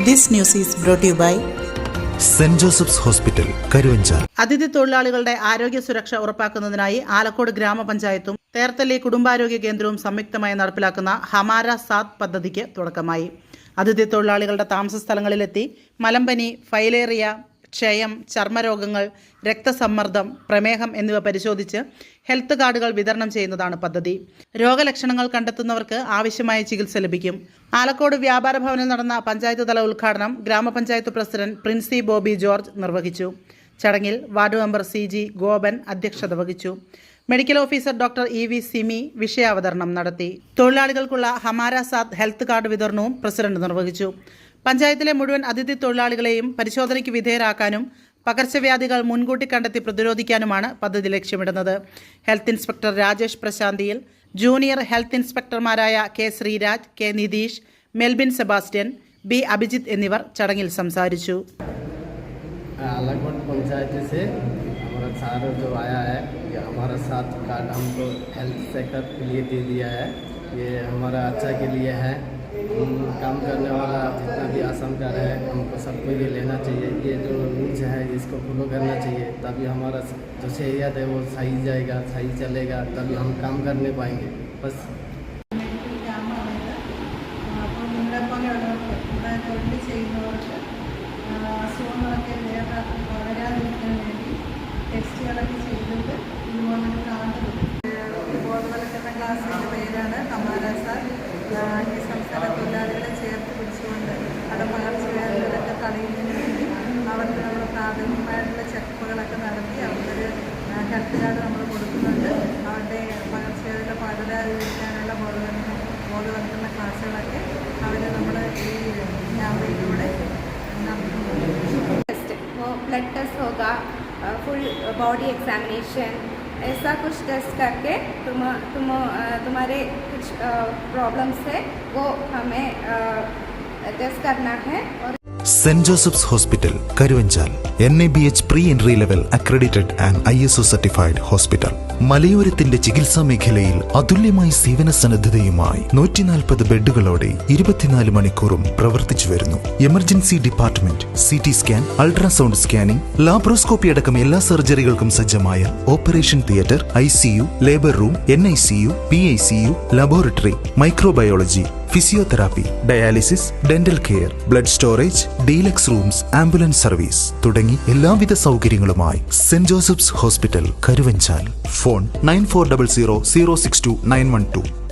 This news is brought to you by saint Joseph's Hospital, Karuvanchal. അതിഥി തൊഴിലാളികളുടെ ആരോഗ്യ സുരക്ഷ ഉറപ്പാക്കുന്നതിനായി ആലക്കോട് ഗ്രാമപഞ്ചായത്തും തേർത്തല്ലി കുടുംബാരോഗ്യ കേന്ദ്രവും സംയുക്തമായി നടപ്പിലാക്കുന്ന ഹമാര സാത്ത് പദ്ധതിക്ക് തുടക്കമായി. അതിഥി തൊഴിലാളികളുടെ താമസ സ്ഥലങ്ങളിലെത്തി മലമ്പനി, ഫൈലേറിയ, ക്ഷയം, ചർമ്മരോഗങ്ങൾ, രക്തസമ്മർദ്ദം, പ്രമേഹം എന്നിവ പരിശോധിച്ച് ഹെൽത്ത് കാർഡുകൾ വിതരണം ചെയ്യുന്നതാണ് പദ്ധതി. രോഗലക്ഷണങ്ങൾ കണ്ടെത്തുന്നവർക്ക് ആവശ്യമായ ചികിത്സ ലഭിക്കും. ആലക്കോട് വ്യാപാര ഭവനിൽ നടന്ന പഞ്ചായത്ത് തല ഉദ്ഘാടനം ഗ്രാമപഞ്ചായത്ത് പ്രസിഡന്റ് പ്രിൻസി ബോബി ജോർജ് നിർവഹിച്ചു. ചടങ്ങിൽ വാർഡ് മെമ്പർ CG ഗോപൻ അധ്യക്ഷത വഹിച്ചു. Medical officer doctor EV Simi വിഷയാവതരണം നടത്തി. തൊഴിലാളികൾക്കുള്ള ഹമാര സാത്ത് ഹെൽത്ത് കാർഡ് വിതരണവും പ്രസിഡന്റ് നിർവഹിച്ചു. പഞ്ചായത്തിലെ മുഴുവൻ അതിഥി തൊഴിലാളികളെയും പരിശോധനയ്ക്ക് വിധേയരാക്കാനും പകർച്ചവ്യാധികൾ മുൻകൂട്ടി കണ്ടെത്തി പ്രതിരോധിക്കാനുമാണ് പദ്ധതി ലക്ഷ്യമിടുന്നത്. ഹെൽത്ത് ഇൻസ്പെക്ടർ രാജേഷ് പ്രശാന്തിയിൽ, ജൂനിയർ ഹെൽത്ത് ഇൻസ്പെക്ടർമാരായ K Sreeraj, K Nitheesh, Melbin Sebastian, B Abhijith എന്നിവർ ചടങ്ങിൽ സംസാരിച്ചു. आलाकोट पंचायत से हमारा सारा जो आया है, ये हमारा साथ कार्ड हमको हेल्थ चेकअप के लिए दे दिया है. ये हमारा अच्छा के लिए है. काम करने वाला जितना भी आसाम का है, हमको सबको ये लेना चाहिए. ये जो रूल्स है इसको फॉलो करना चाहिए, तभी हमारा जो सेहत है वो सही जाएगा, सही चलेगा, तभी हम काम करने पाएंगे. बस അസുഖങ്ങളൊക്കെ വളരാതിരിക്കാൻ വേണ്ടി ടെസ്റ്റുകളൊക്കെ ചെയ്തിട്ട് ഇതുപോലൊരു കാർഡ് ബോധവൽക്കരണ ക്ലാസ്സിൻ്റെ പേരാണ് ഹമാര സാത്ത്. ഈ സംസ്ഥാന തൊഴിലാളികളെ ചേർത്ത് പിടിച്ചുകൊണ്ട് പകർച്ചവ്യാധികളൊക്കെ തടയുന്നതിന് വേണ്ടി അവർക്ക് നമ്മൾ പ്രാഥമികമായിട്ടുള്ള ചെക്കപ്പുകളൊക്കെ നടത്തി അവർക്കൊരു ഹെൽത്ത് കാർഡ് നമ്മൾ കൊടുക്കുന്നുണ്ട്. അവരുടെ പകർച്ചവ്യാധികളെ പകരാതിരിക്കാനുള്ള ബോധവൽക്കരണ ക്ലാസ്സുകളൊക്കെ അവർ നമ്മൾ ഈ ക്യാമ്പയിലൂടെ वो ब्लड टेस्ट होगा, फुल बॉडी एग्जामिनेशन, ऐसा कुछ टेस्ट करके तुम्हारे कुछ प्रॉब्लम्स है वो हमें टेस्ट करना है. और Saint Joseph's Hospital, Karuvanchal. NABH pre entry level accredited and ISO certified hospital. മലയോരത്തിന്റെ ചികിത്സാ മേഖലയിൽ അതുല്യമായ സേവന സന്നദ്ധതയുമായി 140 ബെഡുകളോടെ 24 മണിക്കൂറും പ്രവർത്തിച്ചു വരുന്നു. Emergency department, CT scan, ultrasound scanning, laparoscopy അടക്കം എല്ലാ സർജറികൾക്കും സജ്ജമായ operation theatre, ICU, labour room, NICU, PICU, laboratory, microbiology, physiotherapy, dialysis, dental care, blood storage, deluxe rooms, ambulance service തുടങ്ങി എല്ലാവിധ സൗകര്യങ്ങളുമായി Saint Joseph's Hospital, Karuvanchal. Phone 9400 062 912.